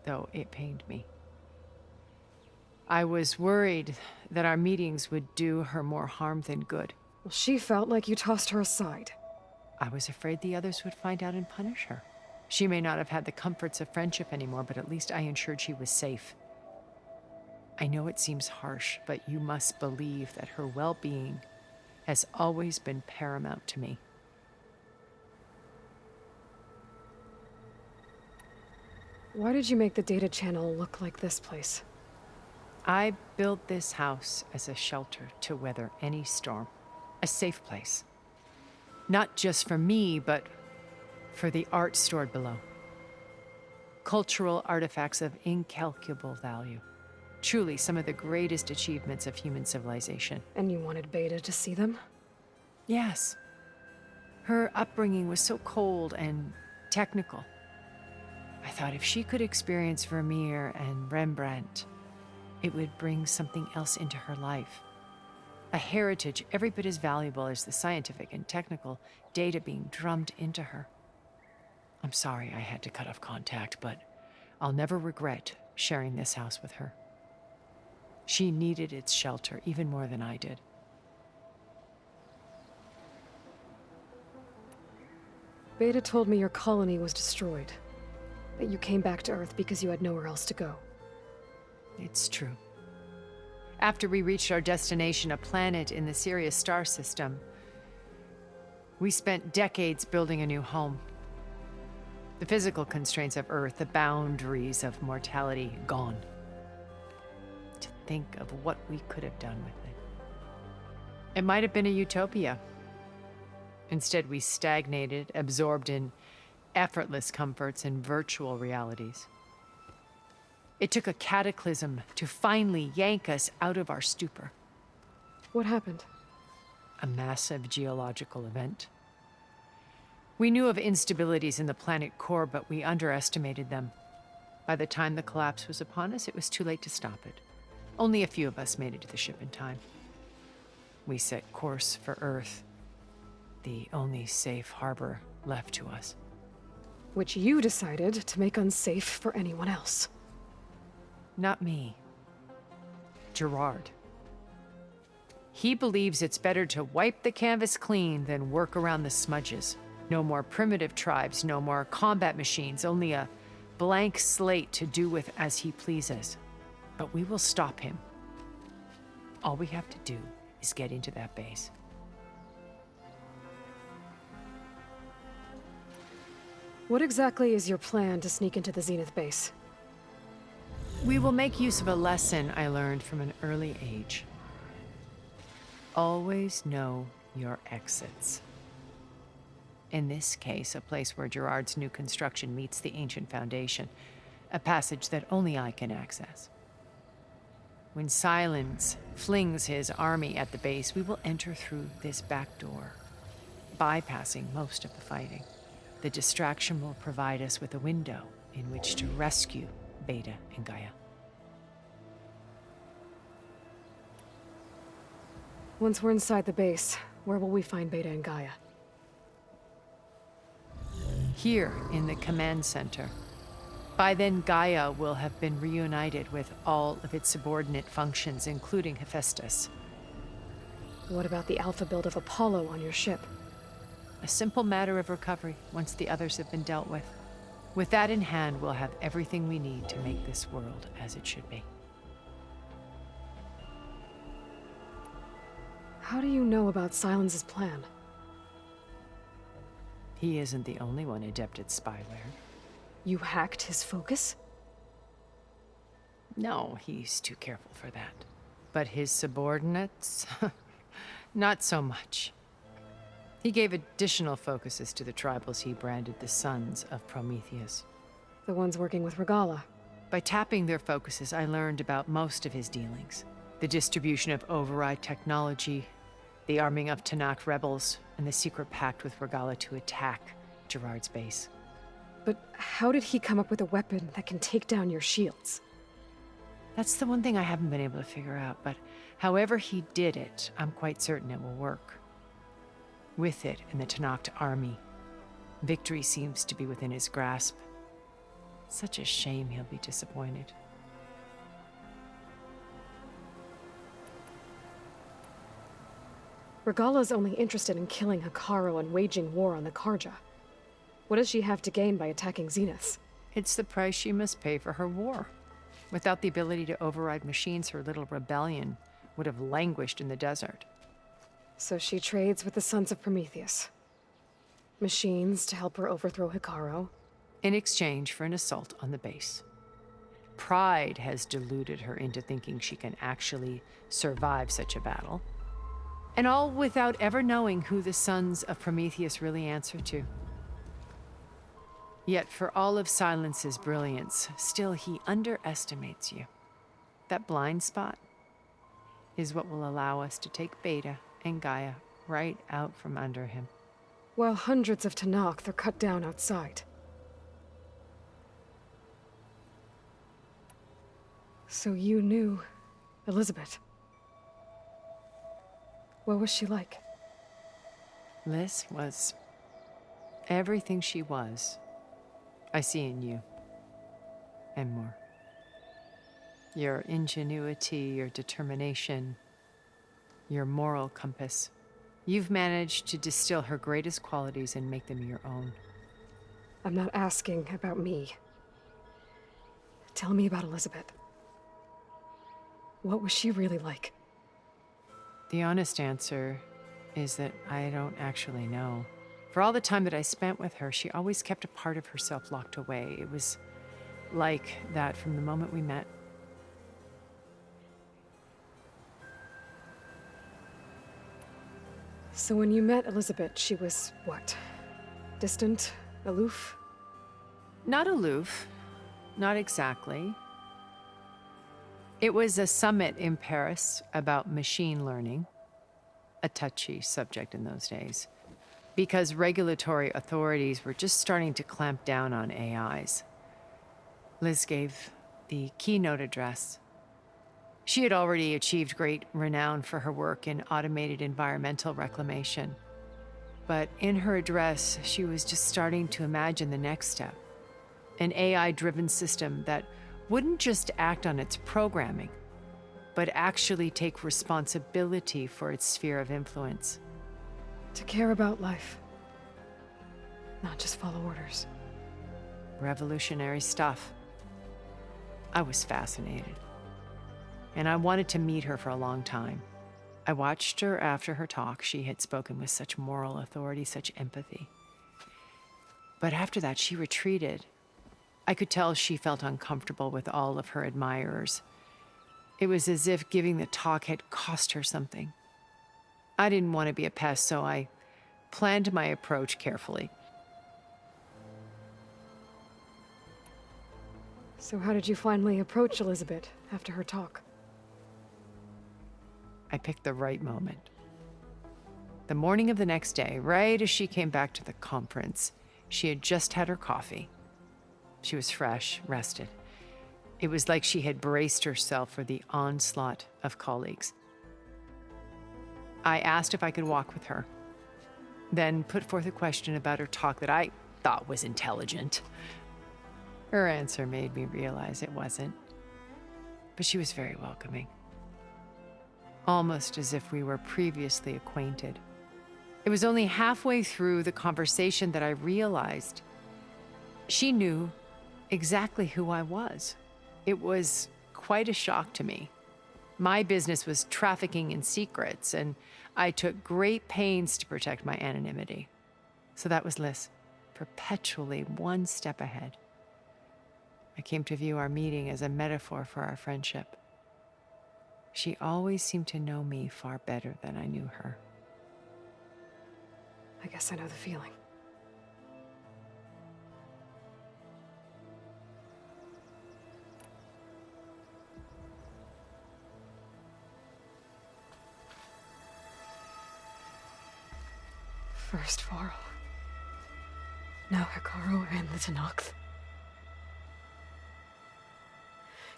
though it pained me. I was worried that our meetings would do her more harm than good. Well, she felt like you tossed her aside. I was afraid the others would find out and punish her. She may not have had the comforts of friendship anymore, but at least I ensured she was safe. I know it seems harsh, but you must believe that her well-being has always been paramount to me. Why did you make the data channel look like this place? I built this house as a shelter to weather any storm. A safe place. Not just for me, but for the art stored below. Cultural artifacts of incalculable value. Truly some of the greatest achievements of human civilization. And you wanted Beta to see them? Yes. Her upbringing was so cold and technical. I thought if she could experience Vermeer and Rembrandt, it would bring something else into her life. A heritage every bit as valuable as the scientific and technical data being drummed into her. I'm sorry I had to cut off contact, but I'll never regret sharing this house with her. She needed its shelter even more than I did. Beta told me your colony was destroyed. That you came back to Earth because you had nowhere else to go. It's true. After we reached our destination, a planet in the Sirius star system, we spent decades building a new home. The physical constraints of Earth, the boundaries of mortality, gone. To think of what we could have done with it. It might have been a utopia. Instead, we stagnated, absorbed in effortless comforts and virtual realities. It took a cataclysm to finally yank us out of our stupor. What happened? A massive geological event. We knew of instabilities in the planet core, but we underestimated them. By the time the collapse was upon us, it was too late to stop it. Only a few of us made it to the ship in time. We set course for Earth, the only safe harbor left to us. Which you decided to make unsafe for anyone else. Not me. Gerard. He believes it's better to wipe the canvas clean than work around the smudges. No more primitive tribes, no more combat machines, only a blank slate to do with as he pleases. But we will stop him. All we have to do is get into that base. What exactly is your plan to sneak into the Zenith base? We will make use of a lesson I learned from an early age. Always know your exits. In this case, a place where Gerard's new construction meets the ancient foundation, a passage that only I can access. When Silence flings his army at the base, we will enter through this back door, bypassing most of the fighting. The distraction will provide us with a window in which to rescue Beta and Gaia. Once we're inside the base, where will we find Beta and Gaia? Here in the command center. By then, Gaia will have been reunited with all of its subordinate functions, including Hephaestus. What about the alpha build of Apollo on your ship? A simple matter of recovery once the others have been dealt with. With that in hand, we'll have everything we need to make this world as it should be. How do you know about Silence's plan? He isn't the only one adept at spyware. You hacked his focus? No, he's too careful for that. But his subordinates? Not so much. He gave additional focuses to the tribals he branded the Sons of Prometheus. The ones working with Regala. By tapping their focuses, I learned about most of his dealings. The distribution of override technology, the arming of Tanakh rebels, and the secret pact with Regala to attack Gerard's base. But how did he come up with a weapon that can take down your shields? That's the one thing I haven't been able to figure out, but however he did it, I'm quite certain it will work. With it and the Tanakh army, victory seems to be within his grasp. Such a shame he'll be disappointed. Regala's only interested in killing Hekarro and waging war on the Karja. What does she have to gain by attacking Zenith? It's the price she must pay for her war. Without the ability to override machines, her little rebellion would have languished in the desert. So she trades with the Sons of Prometheus. Machines to help her overthrow Hekarro. In exchange for an assault on the base. Pride has deluded her into thinking she can actually survive such a battle. And all without ever knowing who the Sons of Prometheus really answer to. Yet for all of Silence's brilliance, still he underestimates you. That blind spot is what will allow us to take Beta and Gaia right out from under him. While hundreds of Tenakth are cut down outside. So you knew Elizabeth. What was she like? Liz was everything she was. I see in you. And more. Your ingenuity, your determination, your moral compass. You've managed to distill her greatest qualities and make them your own. I'm not asking about me. Tell me about Elizabeth. What was she really like? The honest answer is that I don't actually know. For all the time that I spent with her, she always kept a part of herself locked away. It was like that from the moment we met. So when you met Elizabeth, she was what? Distant? Aloof? Not aloof. Not exactly. It was a summit in Paris about machine learning, a touchy subject in those days, because regulatory authorities were just starting to clamp down on AIs. Liz gave the keynote address. She had already achieved great renown for her work in automated environmental reclamation. But in her address, she was just starting to imagine the next step, an AI-driven system that wouldn't just act on its programming, but actually take responsibility for its sphere of influence. To care about life. Not just follow orders. Revolutionary stuff. I was fascinated. And I wanted to meet her for a long time. I watched her after her talk. She had spoken with such moral authority, such empathy. But after that, she retreated. I could tell she felt uncomfortable with all of her admirers. It was as if giving the talk had cost her something. I didn't want to be a pest, so I planned my approach carefully. So how did you finally approach Elizabeth after her talk? I picked the right moment. The morning of the next day, right as she came back to the conference, she had just had her coffee. She was fresh, rested. It was like she had braced herself for the onslaught of colleagues. I asked if I could walk with her, then put forth a question about her talk that I thought was intelligent. Her answer made me realize it wasn't, but she was very welcoming. Almost as if we were previously acquainted. It was only halfway through the conversation that I realized she knew exactly who I was. It was quite a shock to me. My business was trafficking in secrets, and I took great pains to protect my anonymity. So that was Liz, perpetually one step ahead. I came to view our meeting as a metaphor for our friendship. She always seemed to know me far better than I knew her. I guess I know the feeling. First Varl. Now Hekarro and the Tenakth.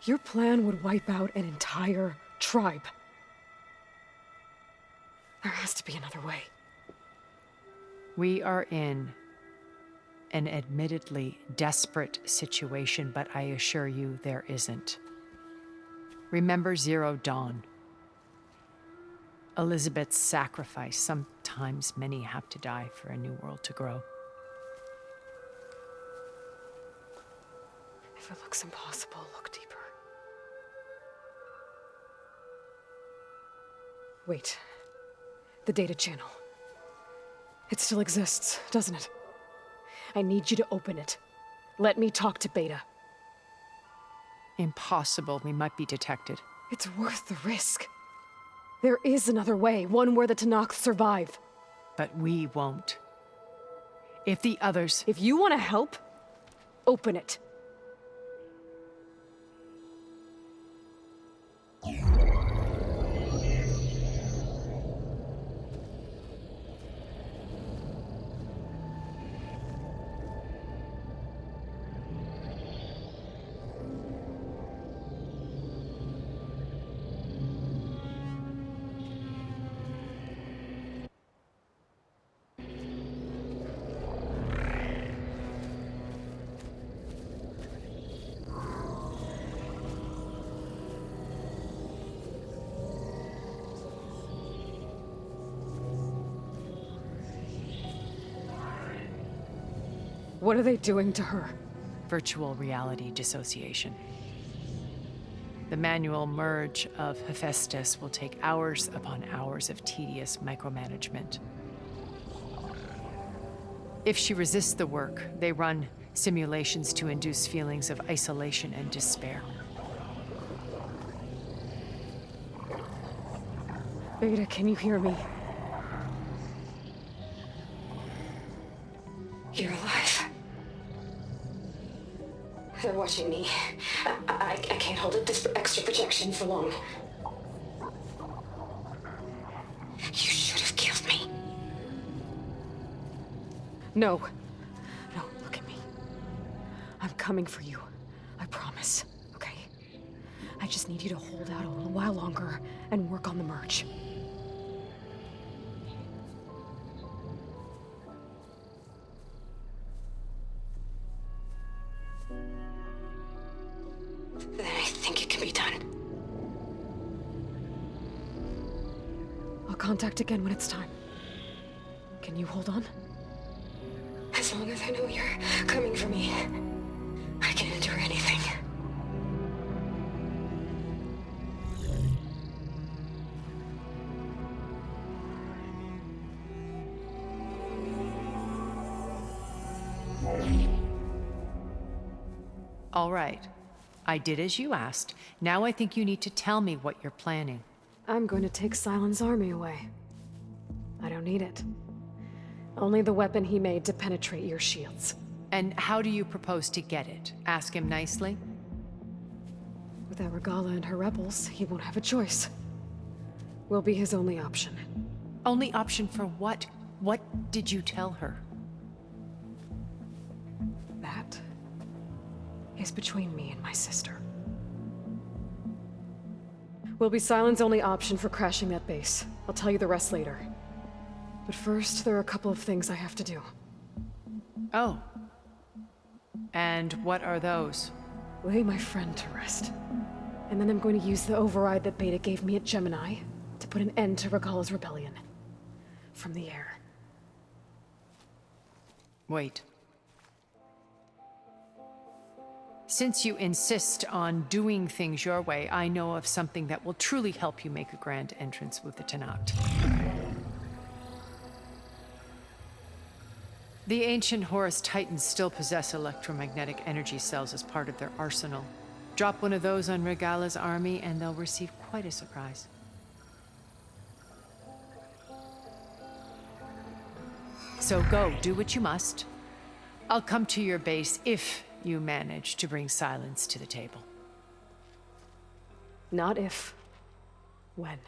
Your plan would wipe out an entire tribe. There has to be another way. We are in an admittedly desperate situation, but I assure you there isn't. Remember Zero Dawn. Elizabeth's sacrifice. Sometimes many have to die for a new world to grow. If it looks impossible, look deeper. Wait. The data channel. It still exists, doesn't it? I need you to open it. Let me talk to Beta. Impossible. We might be detected. It's worth the risk. There is another way, one where the Tenakth survive. But we won't. If the others... If you want to help, open it. What are they doing to her? Virtual reality dissociation. The manual merge of Hephaestus will take hours upon hours of tedious micromanagement. If she resists the work, they run simulations to induce feelings of isolation and despair. Beta, can you hear me? You're alive. They're watching me. I can't hold up this extra projection for long. You should have killed me. No. No, look at me. I'm coming for you. I promise, okay? I just need you to hold out a little while longer and work on the merge. Then I think it can be done. I'll contact again when it's time. Can you hold on? As long as I know you're coming for me, I can endure anything. All right. I did as you asked. Now I think you need to tell me what you're planning. I'm going to take Sylens' army away. I don't need it. Only the weapon he made to penetrate your shields. And how do you propose to get it? Ask him nicely? Without Regalla and her rebels, he won't have a choice. We'll be his only option. Only option for what? What did you tell her? That is between me and my sister. Will be Sylens' only option for crashing that base. I'll tell you the rest later. But first, there are a couple of things I have to do. Oh. And what are those? Lay my friend to rest. And then I'm going to use the override that Beta gave me at Gemini to put an end to Regalla's rebellion. From the air. Wait. Since you insist on doing things your way, I know of something that will truly help you make a grand entrance with the Tenakth. The ancient Horus Titans still possess electromagnetic energy cells as part of their arsenal. Drop one of those on Regalla's army and they'll receive quite a surprise. So go, do what you must. I'll come to your base if you manage to bring Sylens to the table. Not if. When.